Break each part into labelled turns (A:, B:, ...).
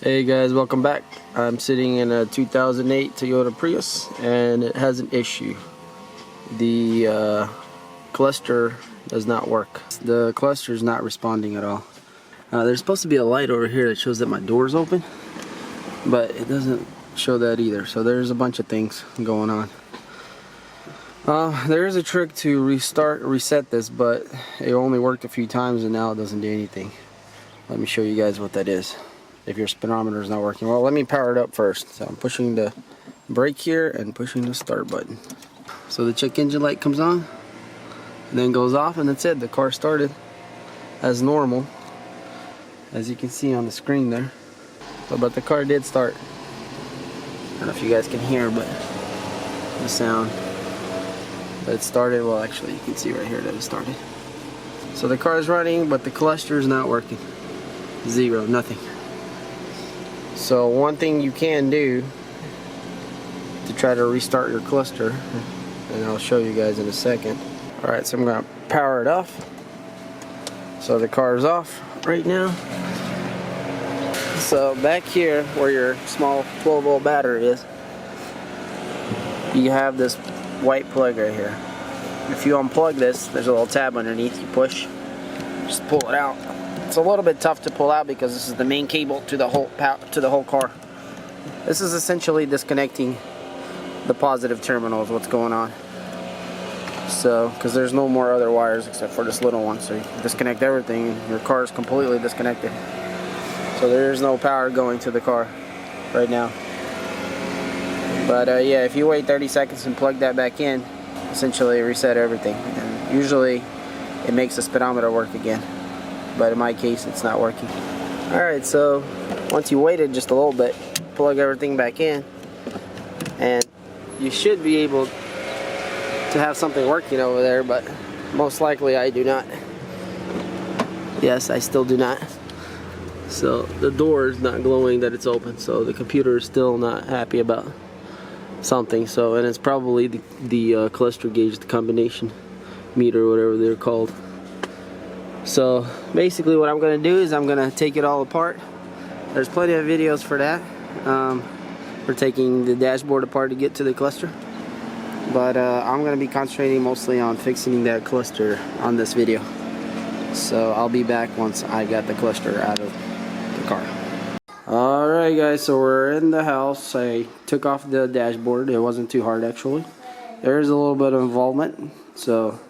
A: Hey guys, welcome back. I'm sitting in a 2008 Toyota Prius and it has an issue. The cluster does not work. The cluster is not responding at all. There's supposed to be a light over here that shows that my door's open, but it doesn't show that either. So there's a bunch of things going on. There is a trick to reset this, but it only worked a few times and now it doesn't do anything. Let me show you guys what that is. If your speedometer is not working. Well, let me power it up first. So I'm pushing the brake here and pushing the start button. So the check engine light comes on and then goes off, and that's it. The car started as normal, as you can see on the screen there. But the car did start. I don't know if you guys can hear, but the sound. But it started. Well, actually, you can see right here that it started. So the car is running, but the cluster is not working. Zero, nothing. So one thing you can do to try to restart your cluster, and I'll show you guys in a second. Alright, so I'm going to power it off. So the car is off right now. So back here where your small 12-volt battery is, you have this white plug right here. If you unplug this, there's a little tab underneath. You push, just pull it out. It's a little bit tough to pull out because this is the main cable to the whole car. This is essentially disconnecting the positive terminal is what's going on. So, because there's no more other wires except for this little one, so you disconnect everything, your car is completely disconnected. So there is no power going to the car right now. But yeah, if you wait 30 seconds and plug that back in, essentially reset everything. And usually it makes the speedometer work again. But in my case, it's not working. Alright, so once you waited just a little bit, plug everything back in, and you should be able to have something working over there, but most likely I do not. Yes, I still do not. So the door is not glowing that it's open, so the computer is still not happy about something. So, and it's probably the cluster gauge, the combination meter, whatever they're called. So basically what I'm going to do is I'm going to take it all apart. There's plenty of videos for that. We're taking the dashboard apart to get to the cluster. But I'm going to be concentrating mostly on fixing that cluster on this video. So I'll be back once I got the cluster out of the car. Alright guys, so we're in the house. I took off the dashboard. It wasn't too hard actually. There's a little bit of involvement. So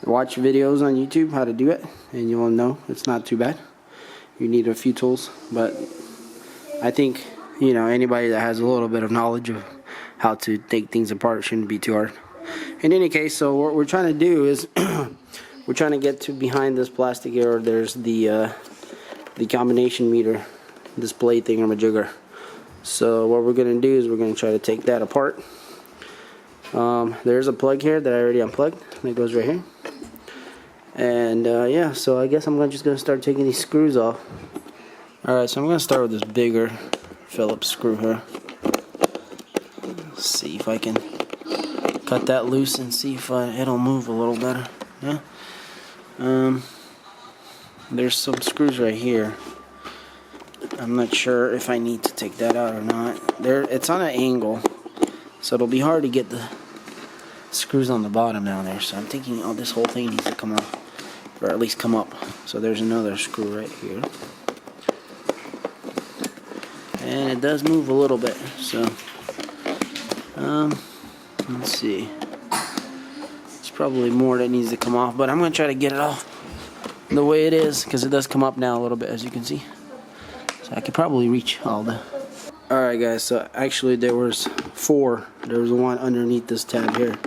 A: watch videos on YouTube how to do it, and you will know it's not too bad. You need a few tools, but I think, you know, anybody that has a little bit of knowledge of how to take things apart shouldn't be too hard. In any case, so what we're trying to do is we're trying to get to behind this plastic here. There's the combination meter display thingamajigger. So what we're going to do is we're going to try to take that apart. There's a plug here that I already unplugged that goes right here. And yeah, so I guess I'm just going to start taking these screws off. Alright, so I'm going to start with this bigger Phillips screw here. Let's see if I can cut that loose and see if it'll move a little better. Yeah. There's some screws right here. I'm not sure if I need to take that out or not. It's on an angle, so it'll be hard to get the screws on the bottom down there. So I'm thinking, oh, this whole thing needs to come off, or at least come up. So there's another screw right here, and it does move a little bit. So let's see. It's probably more that needs to come off, but I'm gonna try to get it off the way it is, because it does come up now a little bit, as you can see. So I could probably reach all the. Alright guys, so actually there was 4. There was one underneath this tab here.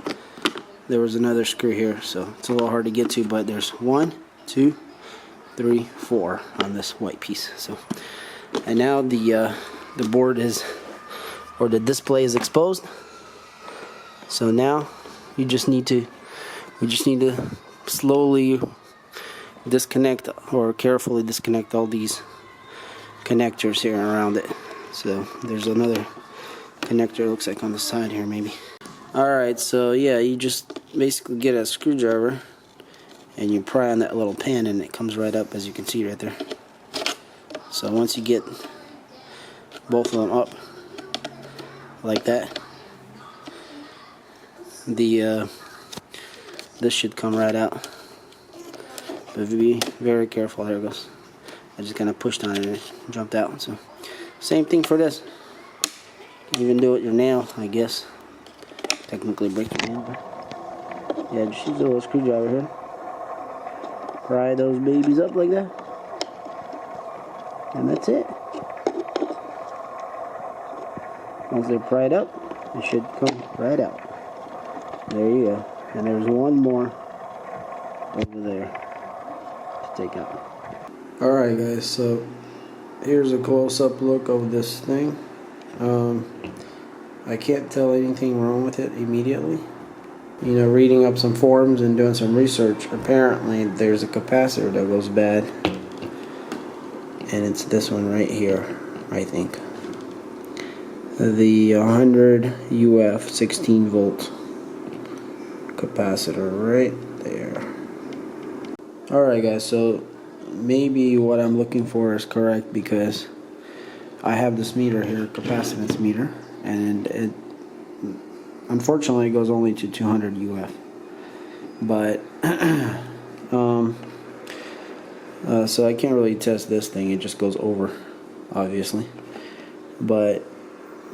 A: There was another screw here, so it's a little hard to get to, but there's 1, 2, 3, 4 on this white piece. So, and now the board is, or the display is exposed. So now we just need to slowly disconnect, or carefully disconnect, all these connectors here around it. So there's another connector, looks like on the side here maybe. Alright, so yeah, you just basically get a screwdriver and you pry on that little pin and it comes right up, as you can see right there. So once you get both of them up like that, this should come right out. But be very careful. There it goes. I just kind of pushed on it and it jumped out. So same thing for this. You can even do it with your nail, I guess. Technically break your nail, but yeah, just use a little screwdriver here. Pry those babies up like that. And that's it. Once they're pried up, it should come right out. There you go. And there's one more over there to take out. Alright guys, so here's a close-up look of this thing. I can't tell anything wrong with it immediately. You know, reading up some forums and doing some research, apparently there's a capacitor that goes bad. And it's this one right here, I think. The 100 UF 16 volt capacitor right there. Alright guys, so maybe what I'm looking for is correct, because I have this meter here, capacitance meter, and it unfortunately goes only to 200 UF. But so I can't really test this thing, it just goes over, obviously. But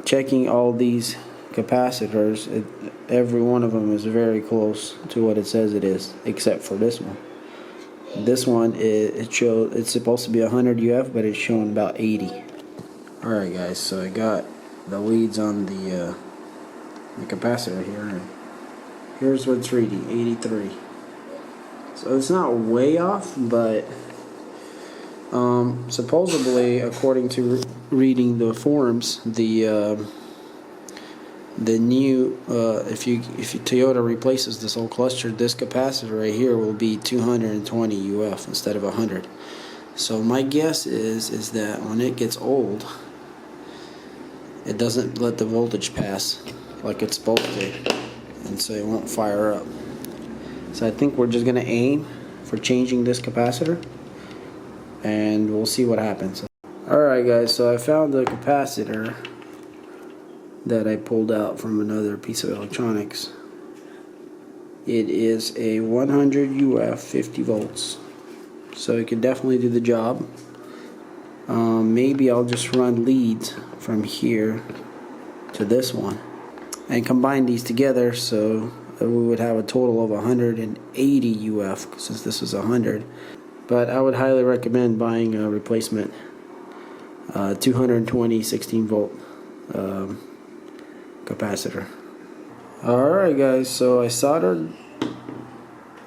A: checking all these capacitors, every one of them is very close to what it says it is, except for this one. This one, it's supposed to be 100 UF, but it's showing about 80. Alright guys, so I got the leads on the capacitor here, and here's what it's reading, 83. So it's not way off, but supposedly, according to reading the forums, the new if Toyota replaces this whole cluster, this capacitor right here will be 220 UF instead of 100. So my guess is that when it gets old, it doesn't let the voltage pass like it's supposed to, and so it won't fire up. So I think we're just gonna aim for changing this capacitor, and we'll see what happens. Alright guys, so I found the capacitor that I pulled out from another piece of electronics. It is a 100 UF 50 volts, so it can definitely do the job. Maybe I'll just run leads from here to this one and combine these together, so we would have a total of 180 UF since this is 100. But I would highly recommend buying a replacement 220 16 volt capacitor. Alright guys, so I soldered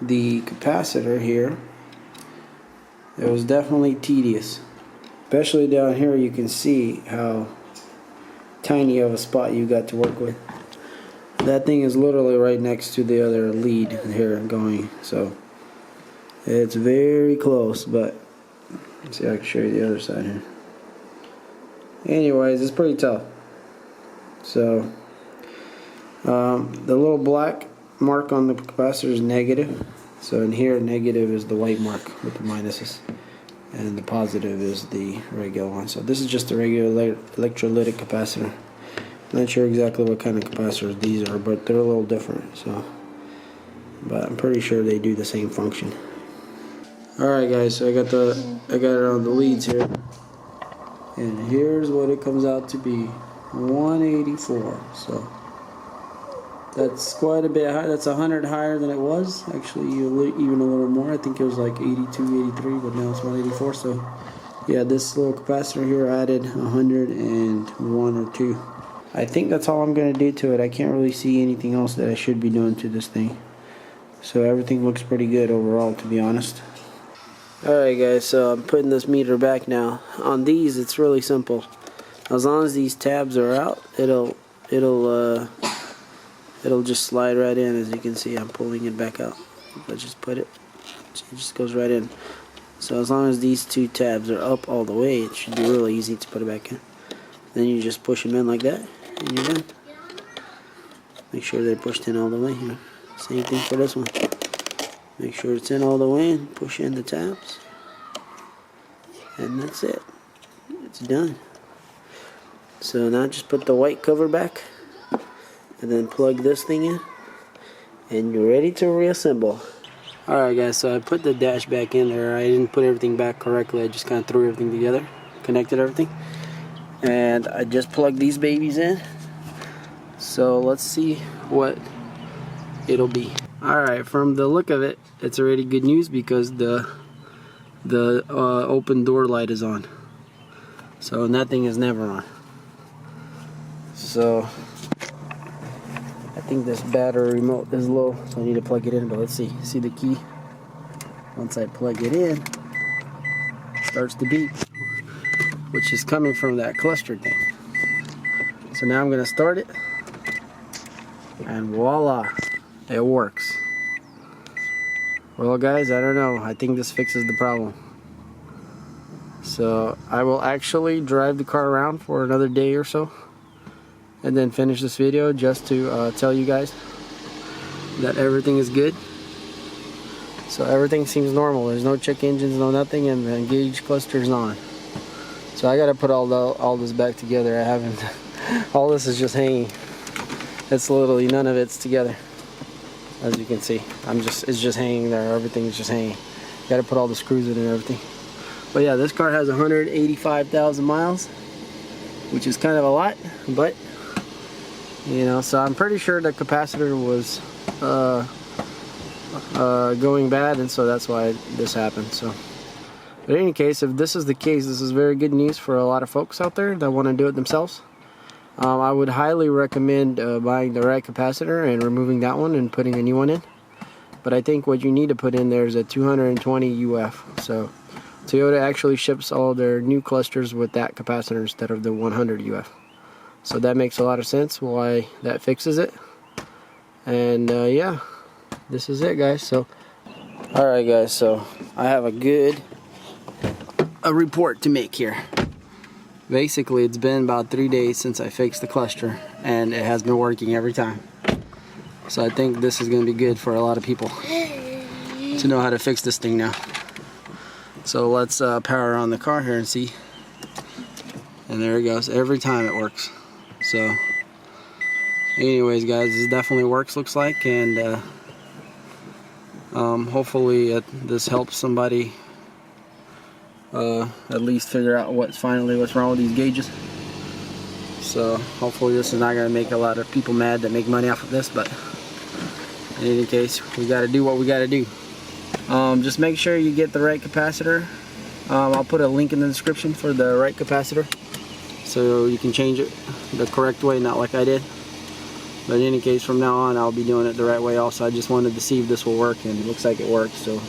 A: the capacitor here. It was definitely tedious, especially down here. You can see how tiny of a spot you got to work with. That thing is literally right next to the other lead here going, so it's very close. But let's see, I can show you the other side here. Anyways, it's pretty tough. So the little black mark on the capacitor is negative. So in here, negative is the white mark with the minuses, and the positive is the regular one. So this is just a regular electrolytic capacitor. I'm not sure exactly what kind of capacitors these are, but they're a little different. So, but I'm pretty sure they do the same function. Alright guys, so I got it on the leads here, and here's what it comes out to be, 184. So that's quite a bit high. That's 100 higher than it was. Actually, even a little more. I think it was like 82, 83, but now it's 184. So yeah, this little capacitor here added 101 or 2. I think that's all I'm going to do to it. I can't really see anything else that I should be doing to this thing. So everything looks pretty good overall, to be honest. Alright guys, so I'm putting this meter back now. On these, it's really simple. As long as these tabs are out, it'll just slide right in. As you can see, I'm pulling it back out. Let's just put it. So it just goes right in. So as long as these two tabs are up all the way, it should be really easy to put it back in. Then you just push them in like that, and you're done. Make sure they're pushed in all the way here. Same thing for this one. Make sure it's in all the way and push in the tabs. And that's it. It's done. So now just put the white cover back and then plug this thing in and you're ready to reassemble. Alright guys, so I put the dash back in there. I didn't put everything back correctly. I just kind of threw everything together, connected everything, and I just plugged these babies in. So let's see what it'll be. Alright, from the look of it, it's already good news because the open door light is on. So nothing is never on. So I think this battery remote is low, so I need to plug it in, but let's see. See the key? Once I plug it in, it starts to beep, which is coming from that cluster thing. So now I'm gonna start it, and voila, it works. Well guys, I don't know, I think this fixes the problem. So I will actually drive the car around for another day or so and then finish this video just to tell you guys that everything is good. So everything seems normal. There's no check engines, no nothing, and the gauge cluster is on. So I gotta put all this back together. I haven't. All this is just hanging. It's literally none of it's together. As you can see, it's just hanging there. Everything is just hanging. Got to put all the screws in and everything. But yeah, this car has 185,000 miles, which is kind of a lot, but you know, so I'm pretty sure the capacitor was going bad, and so that's why this happened. So, but in any case, if this is the case, this is very good news for a lot of folks out there that want to do it themselves. I would highly recommend buying the right capacitor and removing that one and putting a new one in. But I think what you need to put in there is a 220 UF. So Toyota actually ships all their new clusters with that capacitor instead of the 100 UF. So that makes a lot of sense why that fixes it. And yeah, this is it guys. So alright guys, so I have a report to make here. Basically, it's been about 3 days since I fixed the cluster, and it has been working every time. So I think this is going to be good for a lot of people to know how to fix this thing now. So let's power on the car here and see. And there it goes. Every time it works. So anyways guys, this definitely works, looks like, and hopefully this helps somebody at least figure out what's wrong with these gauges. So hopefully this is not going to make a lot of people mad that make money off of this, but in any case, we got to do what we got to do. Just make sure you get the right capacitor. I'll put a link in the description for the right capacitor so you can change it the correct way, not like I did. But in any case, from now on I'll be doing it the right way also. I just wanted to see if this will work, and it looks like it works. So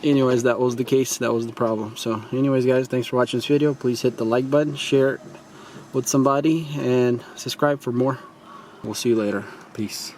A: anyways, that was the case, that was the problem. So anyways guys, thanks for watching this video. Please hit the like button, share it with somebody, and subscribe for more. We'll see you later. Peace.